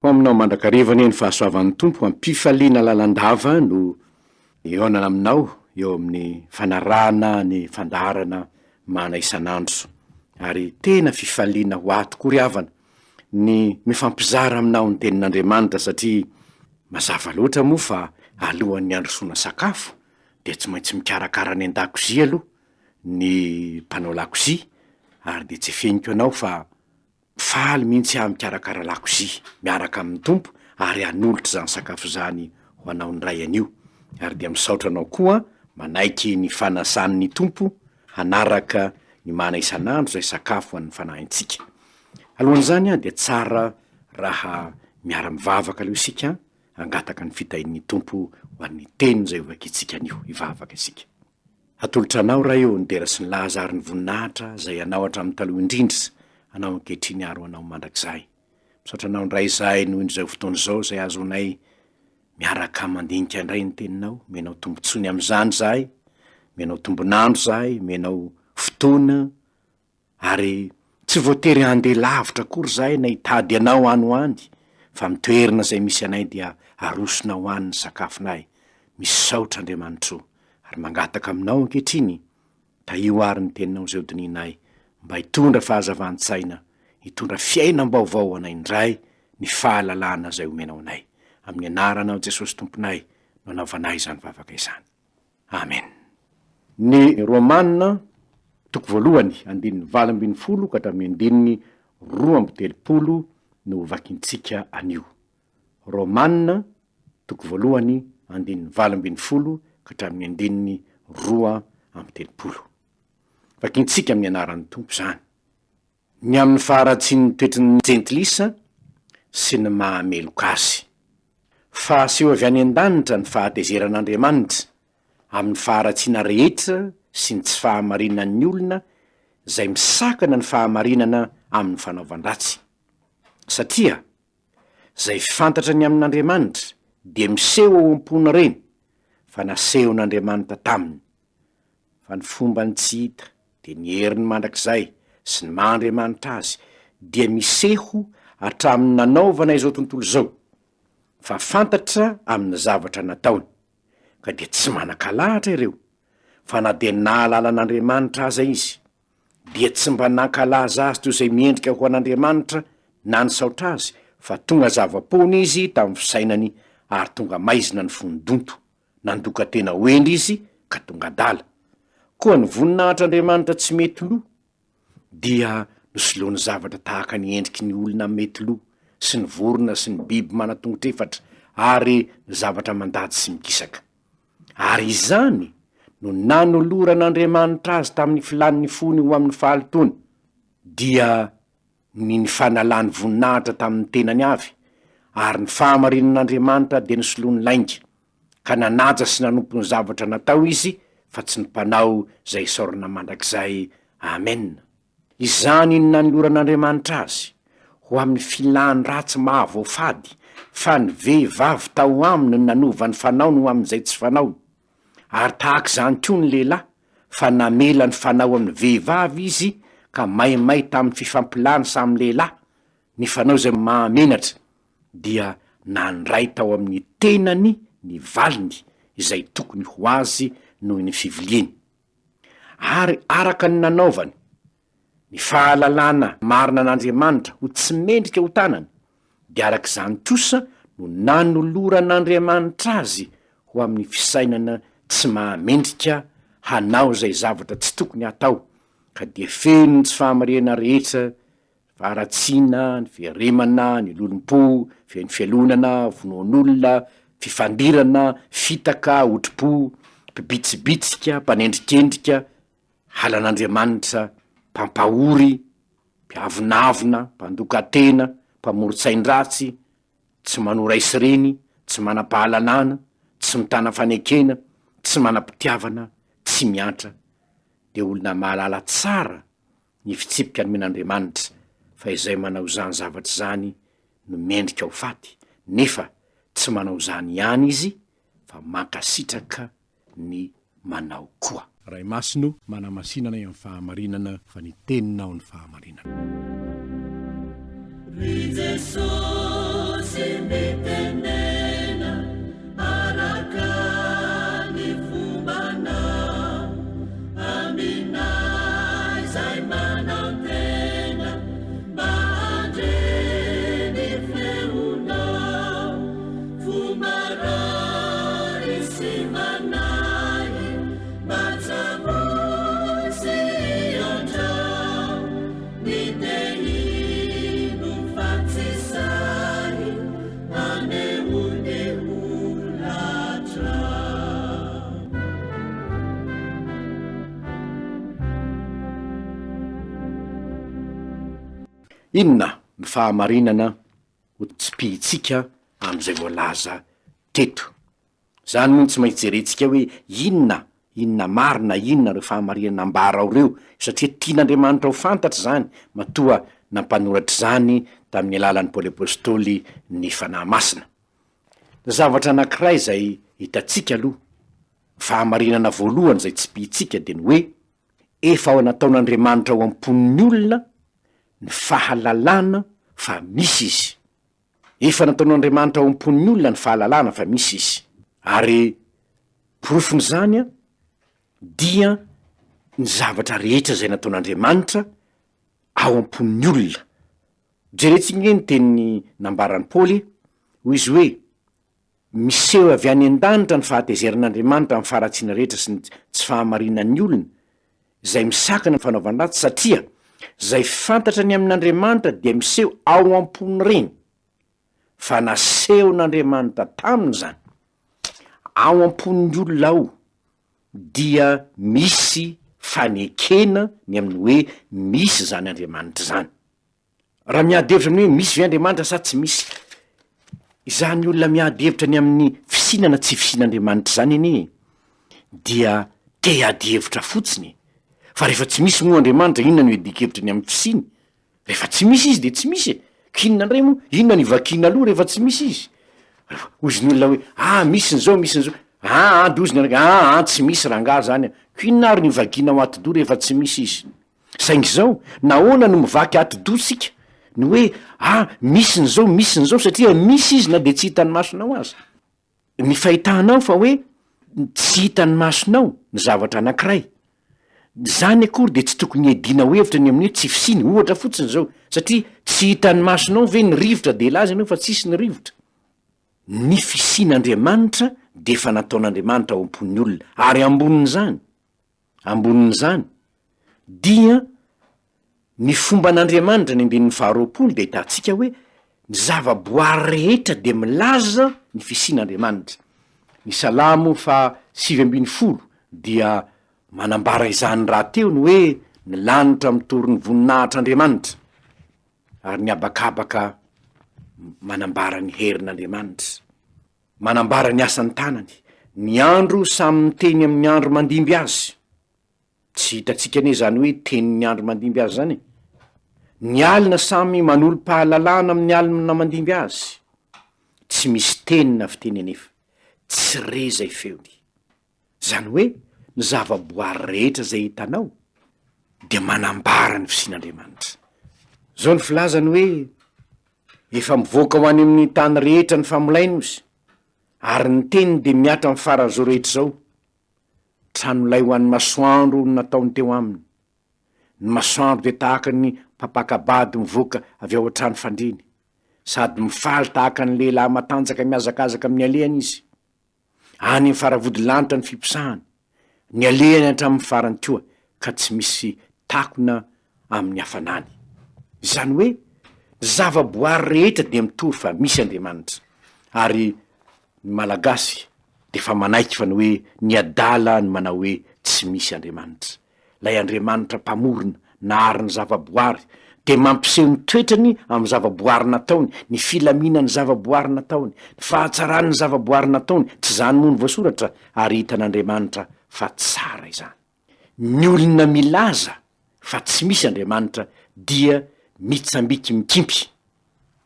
Aminao mandrakarivana ny fahasoavan'ny tompo ampifaliana lalandava no eonana aminao eo amin'ny fanarahana ny fandarana mana isan'andro ary tena fifaliana ho ato koryavana ny mifampizara aminao ny tenin'Andriamanitra satria mazava loatra moa fa alohan'ny androsoana sakafo dia tsy maintsy mikarakara ny an-dakozia aloha ny mpanao lakozia ary dia tsy efeniko ianao fa faly mihitsy aho mikarakara lakozia miaraka amin'ny tompo ary hanolotra zany sakafo zany ho anao ny ray anio ary dia misaotra anao koa manaiky ny fanasan'ny tompo hanaraka ny mana isan'andro zay sakafo an'ny fanahintsika. Alohan'izany a dia tsara raha miara-mivavaka aloha isika hangataka ny fitahin'ny tompo ho an'ny teniny zay ovakitsika anio hivavaka isika. Atolotra anao raha eo ny dera sy ny lahazary ny voninahitra zay anao hatramin'ny taloha indrindra anao ankehitriny aro anao mandrakizay. Misaotra anao ndray izahay noho indrizao fotoana izao zay azonay miaraka mandinika indray ny teninao, menao tombotsony amin'izany zahay, menao tombonandro zahay, menao fotoana ary tsy voatery handeha lavitra akory zahay na hitady anao any ho any fa mitoerina zay misy anay dia arosona ho any ny sakafonay. Misaotra Andriamanitro ary mangataka aminao ankehitriny taio ary ny teninao zay odoninay mba hitondra fahazavan-tsaina, hitondra fiainam-baovao anay indray ny fahalalana zay omenao anay. Amin'ny anaranao Jesosy tomponay no anaovanay izany vavaka izany. Amen. Ny Romana toko voalohany andininy 8:20 ka hatramin'ny andininy 2:30 no vakintsika anio. Romana toko voalohany andininy 8:20 ka hatramin'ny andininy 2:30. Vakintsika amin'ny anaran'ny tompo zany. Ny amin'ny faharatsian'ny toetriny jentilisa sy ny mahameloka azy. Fa seho avy any an-danitra ny fahatezeran'Andriamanitra amin'ny faharatsiana rehetra sy ny tsy fahamarinan'ny olona zay misakana ny fahamarinana amin'ny fanaovan-dratsy. Satria zay fantatra ny amin'Andriamanitra dia miseho ao am-pony reny fa nasehon'Andriamanitra taminy. Fa ny fomba ny tsy hita dia ny heriny mandrakizay sy ny maha-Andriamanitra azy dia miseho hatramin'ny nanaovana izao tontolo izao, fa fantatra amin'ny zavatra nataony, ka dia tsy manan-kalahatra ireo, fa na dia nahalala an'Andriamanitra aza izy, dia tsy mba nankalaza azy toy izay miendrika ho an'Andriamanitra na nisaotra azy, fa tonga zava-pony izy tamin'ny fisainany ary tonga maizina ny fonodonto, nandoka tena hoendry izy ka tonga dala. Koa ny voninahitr'Andriamanitra tsy mety lo dia nosoloany zavatra tahaka ny endriky ny olona mety lo sy ny vorona sy ny biby manatongotra efatra ary ny zavatra mandady sy mikisaka. Ary izany no nanoloran'Andriamanitra azy tamin'ny filan'ny fony ho amin'ny fahalitoany dia ny fanalany voninahitra tamin'ny tenany avy, ary ny fahamarinan'Andriamanitra dia nosoloany lainga, ka nanaja sy nanompo ny zavatra natao izy fa tsy ny mpanao zay isaorana mandrakizay. Amen. Izany ny nanoloran'Andriamanitra azy ho amin'ny filany ratsy mahavoafady, fa ny vehivavy tao aminy ny nanova ny fanaony ho amin'izay tsy fanao. Ary tahaka izany koa ny lehilahy, fa namela ny fanao amin'ny vehivavy izy ka maimay tamin'ny fifampilany samy lehilahy, ny fanao izay mahamenatra dia nandray tao amin'ny tenany ny valiny izay tokony ho azy noho ny fiviliany. Ary araka ny nanaovany ny fahalalana marina an'Andriamanitra ho tsy mendrika ho tanany, dia araka izany kosa no nanoloran'Andriamanitra azy ho amin'ny fisainana tsy mahamendrika hanao zay zavatra tsy tokony hatao, ka dia feno ny tsy fahamarihana rehetra, faharatsiana, ny fiaremana, ny lolom-po, ny fialonana, vonoan'olona, fifandirana, fitaka, otrompo, mpibitsibitsika, mpanendrikendrika, halan'Andriamanitra, mpampahory, mpiavonavona, mpandokatena, mpamorotsain-dratsy, tsy manora isireny, tsy manam-pahalalana, tsy mitana fanekena, tsy manam-pitiavana, tsy miatra, dia olona mahalala tsara ny fitsipika ny men'Andriamanitra, fa izay manao zany zavatra zany no mendrika ho faty, nefa tsy manao zany ihany izy fa mankasitraka ny manao koa. Ray masino manamasinana amin'ny fahamarinana fa ny teninao ny fahamarinana. Jesosy Inona ny fahamarinana ho tsipihitsika am'izay voalaza teto. Zany moa tsy maintsy jerentsika hoe inona marina, inona reo fahamarinana ambara ao reo, satria tian'Andriamanitra ho fantatra zany, matoa nampanoratra zany tamin'ny alalan'ny Paoly apôstôly ny fanahy masina. Zavatra anankiray zay hitantsika aloha, fahamarinana voalohany zay tsipihitsika de ny hoe efa ao nataon'Andriamanitra ao am-pon'ny olona ny fahalalana fa misy izy. Efa nataon'Andriamanitra ao am-pon'ny olona ny fahalalana fa misy izy. Ary porofony zany a dia ny zavatra rehetra zay nataon'Andriamanitra ao am-pon'ny olona. Jerentsika ny tenin'ny nambaran'ny Paoly hoy izy hoe miseho avy any an-danitra ny fahatezerin'Andriamanitra amin'ny faharatsiana rehetra sy ny tsy fahamarinan'ny olona zay misakana ny fanaovan-dratsy, satria zay fantatra ny amin'Andriamanitra dia miseho ao am-pony reny, fa nasehon'Andriamanitra taminy zany. Ao am-pon'ny olona ao dia misy fanekena ny amin'ny hoe misy zany Andriamanitra zany. Raha miady hevitra ny hoe misy ve Andriamanitra sa tsy misy, izany olona miady hevitra ny amin'ny fisinana tsy fisin'Andriamanitra zany anie dia te ady hevitra fotsiny. Fa rehefa tsy misy moa Andriamanitra, inona no hiadika-hevitra ny amin'ny fisiny? Rehefa tsy misy izy de tsy misy e. Kinona ndray moa, inona ny vakiana aloha rehefa tsy misy izy? Ozy ny olona hoe misy n'zao, misy n'zao. Doziny anaka tsy misy rangaha zany. Kinona ary ny vakiana ao ato-do rehefa tsy misy izy? Saingy zao, nahoana no mivaky ato-do sika ny hoe misy n'zao, satria misy izy na de tsy hitan'ny masonao azy. Ny fahitanao fa hoe tsy hitan'ny masonao ny zavatra anankiray, zany akory de tsy tokony hiadina ho hevitra ny amin'ny hoe tsy fisiny. Ohatra fotsiny zao, satria tsy hitan'ny masonao ve ny rivotra de laza ianao fa tsisy ny rivotra. Ny fisin'Andriamanitra de efa nataon'Andriamanitra ao am-pon'ny olona, ary ambonin'zany dia ny fomban'Andriamanitra ny andinin'ny faharoapolo de hitantsika hoe ny zava-boary rehetra de milaza ny fisin'Andriamanitra. Ny Salamo 5:20 dia manambara izany raha teo ny hoe ny lanitra mitory ny voninahitr'Andriamanitra, ary ny abakabaka manambara ny herin'Andriamanitra, manambara ny asan'ny tanany. Ny andro samy miteny amin'ny andro mandimby azy. Tsy hitantsika anie zany hoe tenin'ny andro mandimby azy zany. Ny alina samy manolo-pahalalana amin'ny alina mandimby azy. Tsy misy tenina fiteny anefa, tsy reza ifeony. Zany hoe ny zava-boary rehetra zay hitanao de manambara ny fisin'Andriamanitra. Zao ny filazany hoe efa mivoaka ho any amin'ny tany rehetra ny famolaina izy, ary ny teniny de miatra amin'ny faran'izao rehetra zao. Tranolay ho an'ny masoandro nataony teo aminy. Ny masoandro de tahaka ny mpapakabady mivoaka avy ao an-trano fandriny, sady mifaly tahaka ny lehilahy matanjaka miazakazaka amin'ny alehany izy. Any amin'ny faravodilanitra ny fiposahany, ny alehany hatramin'ny farany koa, ka tsy misy takona amin'ny hafanany. Zany hoe zava-boary rehetra de mitory fa misy Andriamanitra. Ary ny malagasy de fa manaiky fa ny hoe ny adala ny manao hoe tsy misy Andriamanitra. Lay Andriamanitra mpamorona nahary ny zava-boary de mampiseho ny toetrany amin'ny zava-boary nataony, ny filaminany zava-boary nataony, ny fahatsarany zava-boary nataony. Tsy zany moa ny voasoratra, ary hitan'Andriamanitra fa tsara izany. Ny olona milaza fa tsy misy Andriamanitra dia mitsambiky mikimpy,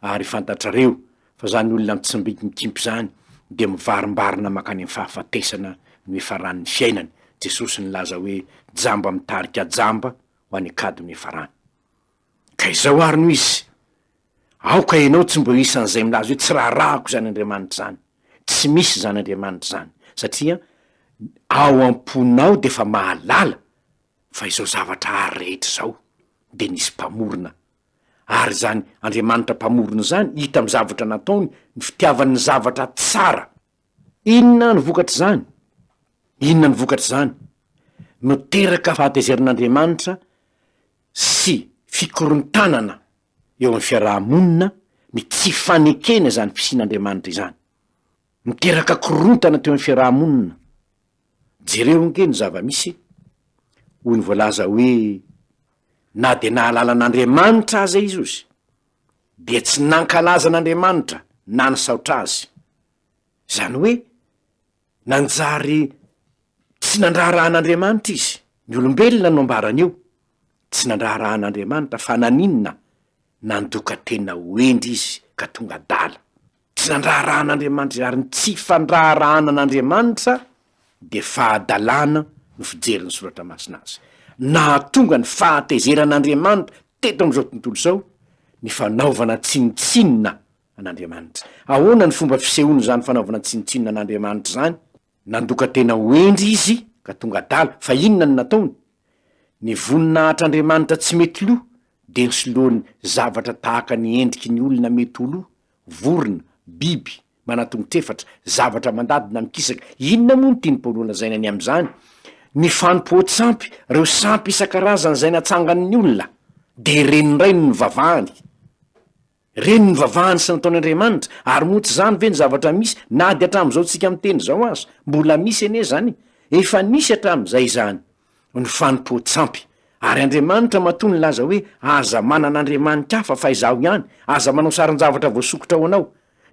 ary fantatrareo fa zany olona mitsambiky mikimpy zany de mivarimbarina makany amin'ny fahafatesana no efa ran'ny fiainany. Jesosy nilaza hoe jamba mitarika jamba ho any akady ny efa rany. Ka izao ary no izy, aoka ianao tsy mbo isan'izay milaza hoe tsy raharahako zany Andriamanitra zany, tsy misy zany Andriamanitra zany, satria ao am-ponao de fa mahalala fa izao zavatra ary rehetra zao de nisy mpamorona. Ary zany Andriamanitra mpamorona zany hita amin'ny zavatra nataony, ny fitiavan'ny zavatra tsara. Inona ny vokatra zany? Inona ny vokatra zany? Noteraka fahatezerin'Andriamanitra sy fikorontanana eo amin'ny fiarahamonina, ny tsy fanekena zany fisin'Andriamanitra izany. Miteraka korontana teo amin'ny fiarahamonina. Jereo nke ny zava-misy hoy ny voalaza hoe na de nahalala an'Andriamanitra aza izy ozy, dia tsy nankalazan'Andriamanitra na ny saotra azy. Zany hoe nanjary tsy nandraharahan'Andriamanitra izy. Ny olombelona no ambaran'io tsy nandraharahan'Andriamanitra fa naninona nandoka tena hoendry izy ka tonga dala. Tsy nandraharahan'Andriamanitra ary ny tsy fandraharahana an'Andriamanitra de fahadalàna no fijeriny soratra masina azy. Nahatonga ny fahatezeran'Andriamanitra teto am'izao tontolo zao ny fanaovana tsinitsinina an'Andriamanitra. Ahoana ny fomba fisehoany zany fanaovana tsinitsinina an'Andriamanitra zany? Nandoka tena hoendry izy ka tonga dala. Fa inona ny nataony? Ny voninahitr'Andriamanitra tsy mety lo de ny soloany zavatra tahaka ny endriky ny olona mety ho lo, vorona, biby, manatongotrefatra, zavatra mandadina mikisaka. Inona moa ny tiany Paoly lazaina any am'zany? Ny fanompoan-tsampy, reo sampy isan-karazany zay natsangan'ny olona, de renindray no nivavahany. Reny ny vavahany sy nataon'Andriamanitra, ary moa tsy zany ve ny zavatra misy na de hatram'izao tsika miteny zao azy, mbola misy anie zany, efa nisy hatram'izay zany, ny fanompoan-tsampy. Ary Andriamanitra matoa ny laza hoe aza manan'Andriamanitra hafa fa izaho ihany, aza manao sarin-javatra voasokotra ho anao.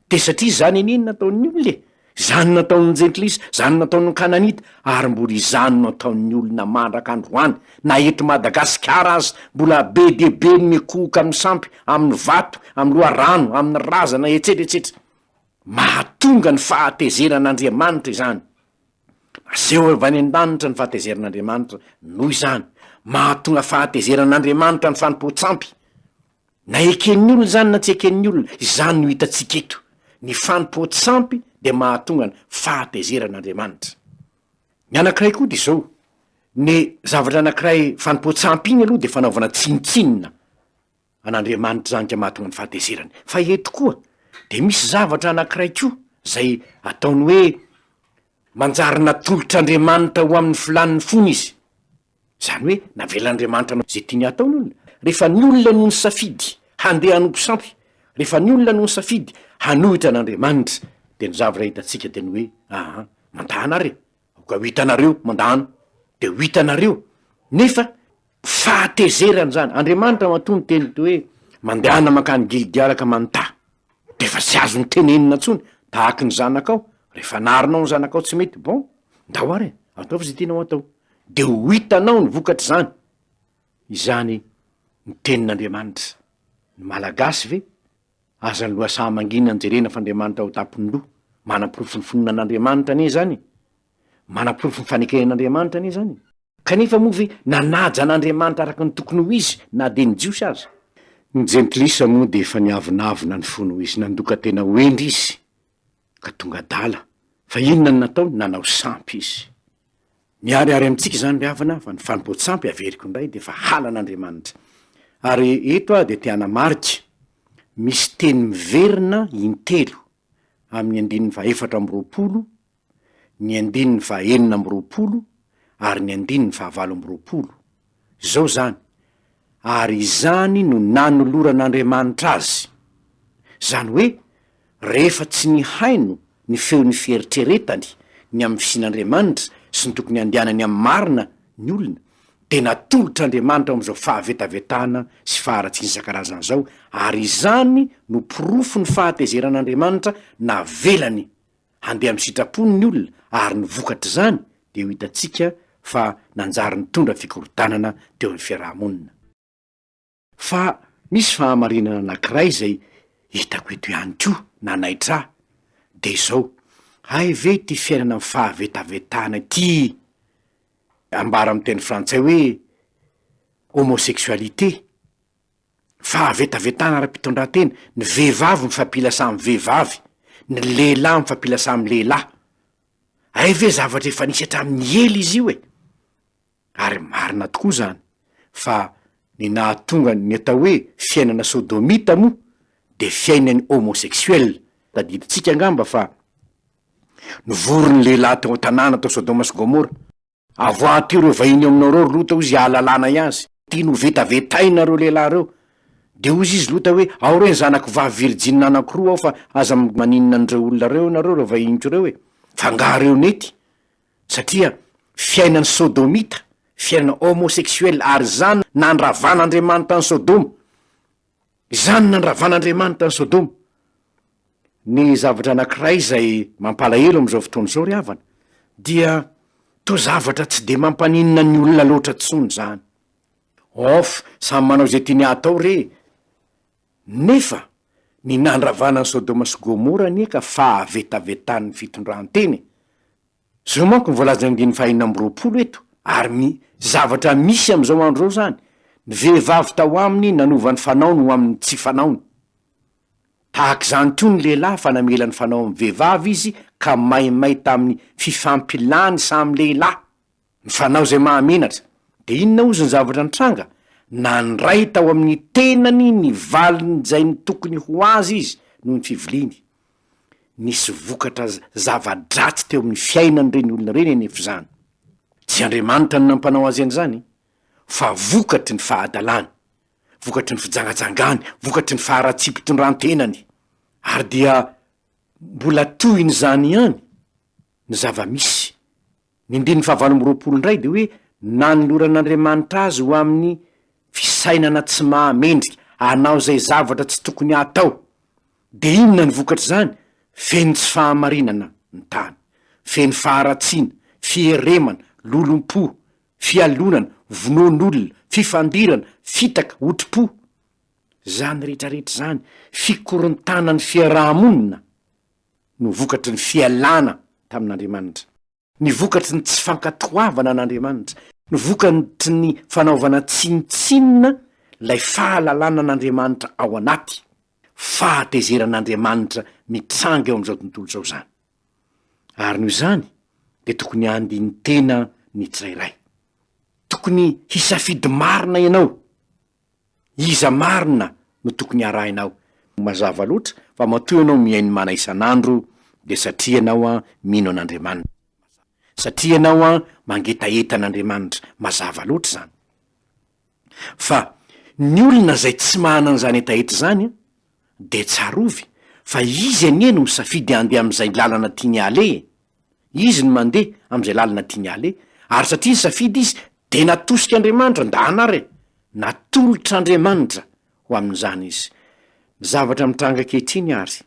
De satria zany ininy nataon'ny olona e, zany nataon'ny jentilisa, zany nataon'ny kananita, ary mbola izany nataon'ny olona mandrak'androany. Na eto Madagasikara azy mbola be de be mikohoka amin'ny sampy, amin'ny vato, amin'ny loharano, amin'ny razana etsetraetsetra. Mahatonga ny fahatezeran'Andriamanitra izany. Aseho avy any an-danitra ny fahatezeran'Andriamanitra noho izany. Mahatonga fahatezeran'Andriamanitra ny fanompoan-tsampy. Na eken'ny olona zany na tsy eken'ny olona, izany no hitantsika eto. Ny fanompoan-tsampy de mahatonga ny fahatezeran'Andriamanitra. Ny anankiray koa de zao, ny zavatra anankiray fanompoan-tsampy iny aloha de fanaovana tsinitsinina an'Andriamanitra zany ka mahatonga ny fahatezerany. Fa eto koa de misy zavatra anankiray koa zay ataony hoe manjary natolotr'Andriamanitra ho amin'ny filan'ny fony izy. Zany hoe navelan'Andriamanitra zay tiany ataon'olona. Rehefa ny olona no ny safidy handeha hanompo sampy, rehefa ny olona no ny safidy hanohitra an'Andriamanitra, de ny zavatra hitantsika de ny hoe mandana re, ka ho hitanareo mandano, de ho hitanareo. Nefa fahatezerany zany. Andriamanitra matony teny hoe mandehana makany Giligiala ka manontà, de fa tsy azo ny tenenina ntsony tahaky ny zanakao. Rehefa narinao ny zanakao tsy mety, bon, ndao ary, ataovy zay tianao atao, de ho hitanao ny vokatra zany. Izany ny tenin'Andriamanitra. Ny malagasy ve aza ny lohasaha mangina ny jerena fa Andriamanitra ho tapon'ny loha, manam-porofo ny fononan'Andriamanitra anie zany, manam-porofo ny fanekenan'Andriamanitra anie zany. Kanefa moa ve nanaja an'Andriamanitra araka ny tokony ho izy na de ny jiosy aza? Ny jentilisa moa de efa niavonavona ny fono izy, nandoka tena hoendry izy ka tonga dala. Fa inona ny nataony? Nanao sampy izy. Miariary amintsika zany le havana fa ny fanompoan-tsampy averiko indray de fa halan'Andriamanitra. Ary eto de tiana marika, misy teny miverina intelo amin'ny andininy fa 4 ny andininy fa 4 ary ny andininy fa 8. Zao zany, ary izany no nanoloran'Andriamanitra azy. Zany hoe rehefa tsy ny haino ny feon'ny fieritreretany ny amin'ny fisin'Andriamanitra sy ny tokony andehanany amin'ny marina ny olona, de natolotr'Andriamanitra am'izao fahavetavetana sy faharatsiny isan-karazany zao, ary izany no porofo ny fahatezeran'Andriamanitra na velany handeha amin'ny sitrapony ny olona, ary ny vokatra zany de ho hitantsika fa nanjary nitondra fikorotanana teo amin'ny fiarahamonina. Fa misy fahamarinana anankiray zay hitako eto ihany koa nanaitra, de zao, hay ve ty fiainana amin'ny fahavetavetana ty ambara amin'ny teny frantsay hoe homosexualité, fahavetavetana ara-pitondran-tena, ny vehivavy mifampilasa amin'ny vehivavy, ny lehilahy mifampilasa amin'ny lehilahy. Hay ve zavatra efa nisy hatramin'ny ela izy io e? Ary marina tokoa zany, fa ny nahatonga ny atao hoe fiainana sodomita moa de fiainany homosexuel. Tadiditsika angamba fa nivory ny lehilahy tao an-tanàna tao Sodoma sy Gomora, avoato ireo vahiny aminao reo lota ozy ahalalana azy, tiano vetavetaina reo lehilahy reo, de ozy izy lota hoe ao reny zanako vavy virjina anankiroa ao fa aza maninona andreo olona reo nareo reo vahiniko reo e, fa ngareo nety. Satria fiainany sodomita, fiainana homosexuel, ary zany nandravan'Andriamanitra ny Sodoma. Izany nandravan'Andriamanitra ny Sodoma. Ny zavatra anankiray zay mampalahelo am'izao fotoana zao ry havana dia to zavatra tsy de mampaninona ny olona loatra tsony zany. Samy manao zay tiany atao re. Nefa ny nandravanan'ny Sodoma sy Gomora anie ka fahavetavetan'ny fitondran-teny. Zao manko ny voalaza andiny fahaenina amby roapolo eto, ary zavatra misy am'izao andro zao zany. Ny vehivavy tao aminy nanova ny fanaony ho amin'ny tsy fanaony. Tahak'izany toy ny lehilahy fa namela ny fanao amin'ny vehivavy izy ka maimay tamin'ny fifampilany samy lehilahy. Ny fanao zay mahamenatra. De inona ozy ny zavatra nitranga? Nandray tao amin'ny tenany ny valiny zay ny tokony ho azy izy noho ny fiviliany. Nisy vokatra zava-dratsy teo amin'ny fiainan'ireny olona reny anefa zany. Tsy Andriamanitra no nampanao azy an'izany, fa vokatry ny fahadalany, vokatry ny fijangajangany, vokatry ny faharatsipitondran-tenany. Ary dia mbola toyny zany ihany ny zava-misy. Ny ndiny fahavalo amby roapolo indray de hoe nanoloran'Andriamanitra azy ho amin'ny fisainana tsy mahamendrika, anao zay zavatra tsy tokony atao. De inona ny vokatry zany? Feno tsy fahamarinana ny tany, feno faharatsiana, fieremana, lolom-po, fialonana, vonoan'olona, fifandirana, fitaka, otrim-po. Zany rehetrarehetra zany fikorontanan'ny fiarahamonina no vokatry ny fialana tamin'Andriamanitra, ny vokatry ny tsy fankatoavana n'Andriamanitra, ny vokatry ny fanaovana tsinitsinina lay fahalalana n'Andriamanitra ao anaty, fahatezeran'Andriamanitra mitranga eo am'izao tontolo zao zany. Ary noho izany de tokony andiny tena ny tsirairay. Tokony hisafidy marina ianao, iza marina no tokony arahinao. Mazava loatra fa matoa ianao miainy mana isan'andro de satria ianao mino an'Andriamanitra, satria ianao mangetaeta n'Andriamanitra. Mazava loatra zany. Fa ny olona zay tsy manana an'izany etaeta zany de tsarovy fa izy anie no misafidy andeha am'izay lalana tiany ale. Izy no mandeha am'izay lalana tiany ale, ary satria safidy izy de natosika Andriamanitra ndanare, natolotra Andriamanitra ho amin'izany izy. Zavatra mitranga ankehitriny ary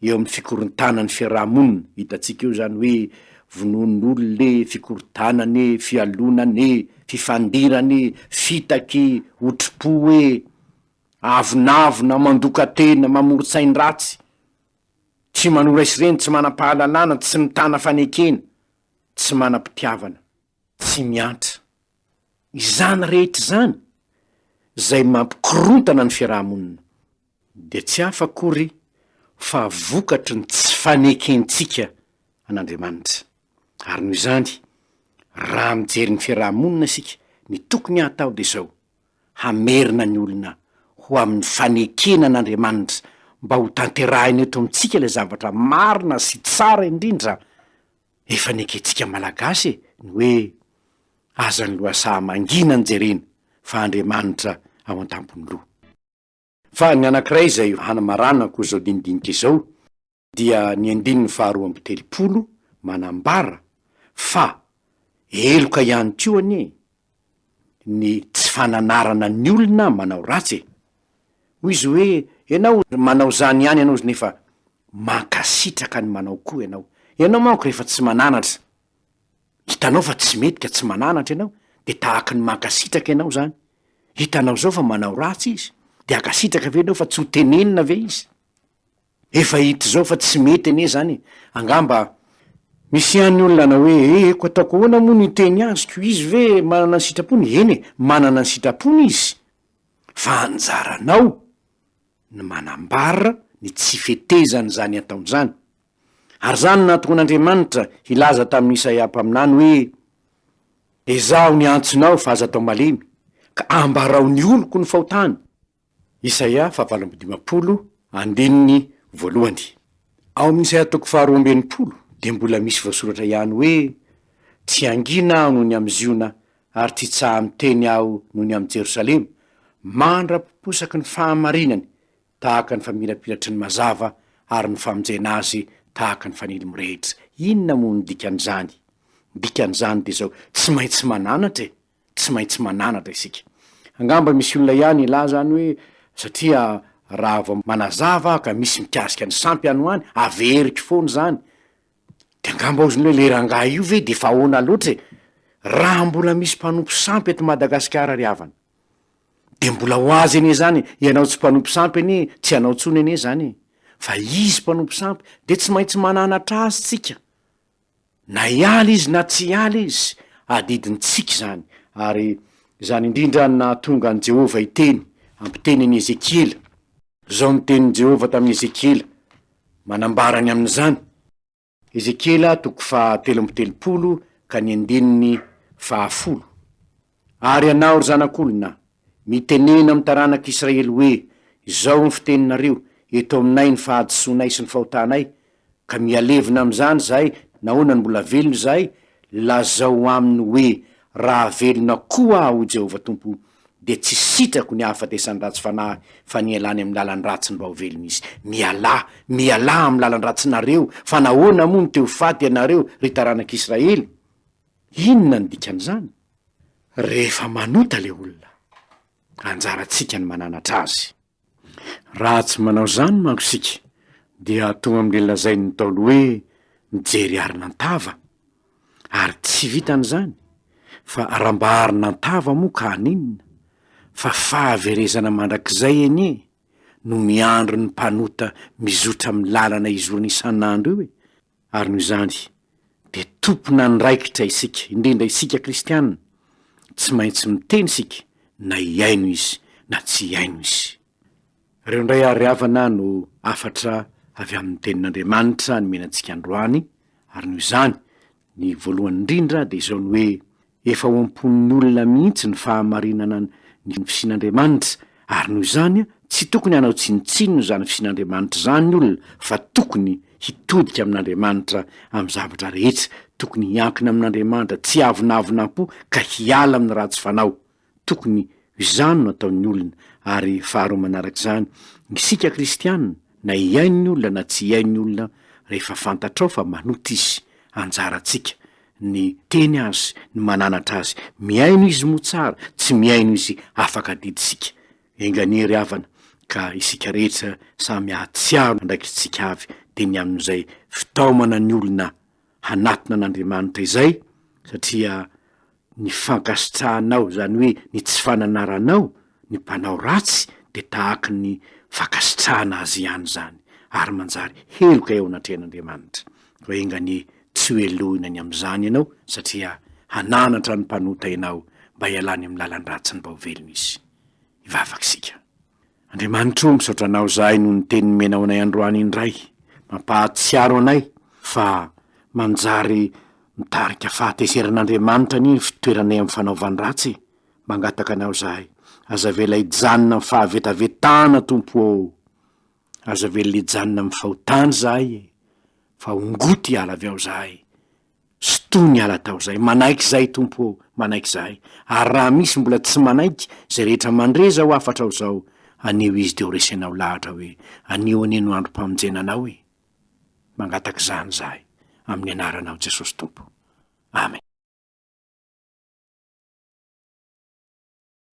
eo amin'ny fikorontanan'ny fiarahamonina, hitantsika eo zany hoe vonoan'olona, fikorontanany, fialonany, fifandirany, fitaky, otrim-po, avonavona, mandoka-tena, mamoron-tsainy ratsy, tsy manora isireny, tsy manam-pahalalana, tsy mitana fanekena, tsy manam-pitiavana, tsy miantra. Izany rehetra zany zay mampikorontana ny fiarahamonina. De tsy hafa akory fa vokatry ny tsy fanekentsika an'Andriamanitra. Ary noho izany, raha mijery ny fiarahamonina isika, ny tokony atao de zao: hamerina ny olona ho amin'ny fanekena an'Andriamanitra, mba ho tanterahiny eto amintsika le zavatra marina sy tsara indrindra efa neketsika malagasy ny hoe azan'ny loasaha mangina ny jerena fa Andriamanitra ao an-tampony roa. Fa ny anankiray zay hanamarana koa zao dindinika izao dia ny andininy faharoa amby telopolo manambara fa eloka ihany koa anie ny tsy fananarana ny olona manao ratsy. Hoy izy hoe ianao manao zany ihany ianao nefa mankasitraka ny manao koa ianao. Ianao manko rehefa tsy mananatra, hitanao fa tsy mety ka tsy mananatra ianao, de tahaky ny mankasitraka ianao zany. Hitanao zao fa manao ratsy izy, de ankasitraka ve ianao fa tsy ho tenenina ve izy? Efa hita zao fa tsy mety anie zany. Angamba misy ihany olona na hoe eko ataoko ahoana moa ny teny azoko, izy ve manana ny sitrapony? Eny, manana ny sitrapony izy, fa anjaranao ny manambara ny tsy fetezany zany ataon'izany. Ary zany nataon'Andriamanitra hilaza tamin'ny Isaia mpaminany hoe ezaho ny antsonao fa aza atao malemy, ka ambarao ny oloko ny fahotany. Isaia 8:1. Ao amin'ny Isaia 2:20 de mbola misy voasoratra ihany hoe tsy angina aho noho ny amziona, ary tsy tsaha miteny aho noho ny am Jerosalema, mandra-poposaky ny fahamarinany tahaka ny famirapiratry ny mazava, ary ny famonjena azy tahaka ny fanily mirehitra. Inona moa ny dikan'izany? Dikan'izany de zao: tsy maintsy mananatra, tsy maintsy mananatra isika. Angamba misy olona ihany ilaza zany hoe satria raha vo manazava ka misy mikasika ny sampy ano any averiky foany zany de angamba oziny hoe le rangahy io ve de fa ahoana loatra e, raha mbola misy mpanompo sampy eto Madagasikara ry havana de mbola ho azy anie zany ianao tsy mpanompo sampy anie tsy anao tsony anie zany fa izy mpanompo sampy de tsy maintsy mananatra azy tsika na ialy izy na tsy ialy izy adidintsika zany. Ary zany indrindra na tonga an' Jehova iteny ampiteny any Ezekiela zao ny tenin'i Jehova tamin'ny Ezekiela manambarany amin'izany. Ezekiela 3:telopolo ka ny 10:10. Ary anao ry zanak'olona, mitenena amin'ny taranak'Israely hoe, izao ny fiteninareo eto aminay ny fahadisoanay sy ny fahotanay, ka mialevina amin'izany zahay, nahoana ny mbola velona zahay, lazao aminy hoe raha velona koa ho Jehova Tompo, de tsy sitrako ny hahafatesany ratsy fanahy fa nialany amin'ny lalan'ny ratsiny mba ho velona izy. Mialà amin'ny lalan'ny ratsinareo, fa nahoana moa ny teo faty ianareo ry taranak'Israely? Inona ny dikan'izany? Rehefa manota le olona, anjaratsika ny mananatra azy. Raha tsy manao zany manko sika, dia tonga amin'le lazain'ny Ntaolo hoe mijery arinantava, ary tsy vitan'izany fa rambarinantava moa ka aninona fa fahaverezana mandrakizay anie no miandro ny mpanota mizotra amin'ny lalana izorany isan'andro io e. Ary noho izany de tompona niraikitra isika, indrindra isika kristianina, tsy maintsy miteny isika na iaino izy na tsy iaino izy. Reo ndray ary havana no afatra avy amin'ny tenin'Andriamanitra ny menantsika androany. Ary noho izany ny voalohany indrindra de izao ny hoe efa ompon'ny olona mihitsy ny fahamarinana ny fisin'Andriamanitra. Ary noho izany tsy tokony hanao tsinotsinony zany fisin'Andriamanitra zany ny olona, fa tokony hitodika amin'Andriamanitra amin'ny zavatra rehetra, tokony hiankina amin'Andriamanitra, tsy avonavonam-po ka hiala amin'ny ratsy fanao. Tokony izany no ataon'ny olona. Ary faharoa manarak'izany, isika kristianina, na iaino ny olona na tsy iaino ny olona, rehefa fantatrao fa manota izy, anjaratsika ny teny azy, ny mananatra azy. Miaino izy mo tsara, tsy miaino izy afaka didisika. Enganery havana ka isika rehetra samy ahatsiaro ndraiky tsika avy de ny amin'izay fitaomana ny olona hanatona an'Andriamanitra izay, satria ny fankasitrahanao zany hoe ny tsy fananaranao ny mpanao ratsy de tahaka ny fankasitrahana azy ihany zany, ary manjary heloka eo anatrehan'Andriamanitra. Ko enganie tsy hoelohina ny am'izany ianao, satria hananatra ny mpanota ianao mba hialany amin'ny lalan'ny ratsiny mba ho velona izy. Ivavaka isika. Andriamanitra misaotra anao zahay no ny teny menao anay androany indray, mampahatsiaro anay fa manjary mitarika fahateseran'Andriamanitra ny fitoeranay amin'ny fanaovany ratsy. Mangataka anao zahay, aza vela hijanona amin'ny fahavetavetana Tompo, aza vela hijanona amin'ny fahotany zahay, fa ongoty hiala avy ao zahay, sotony hiala tao zahay, manaiky zahay Tompo, manaiky zahay. Ary raha misy mbola tsy manaiky zay rehetra mandreza ho afatra ao zao, anio izy de ho resenao lahatra hoe anio anie no androm-pamonjenanao e. Mangataka zany zahay amin'ny anaranao Jesosy Tompo. Amen.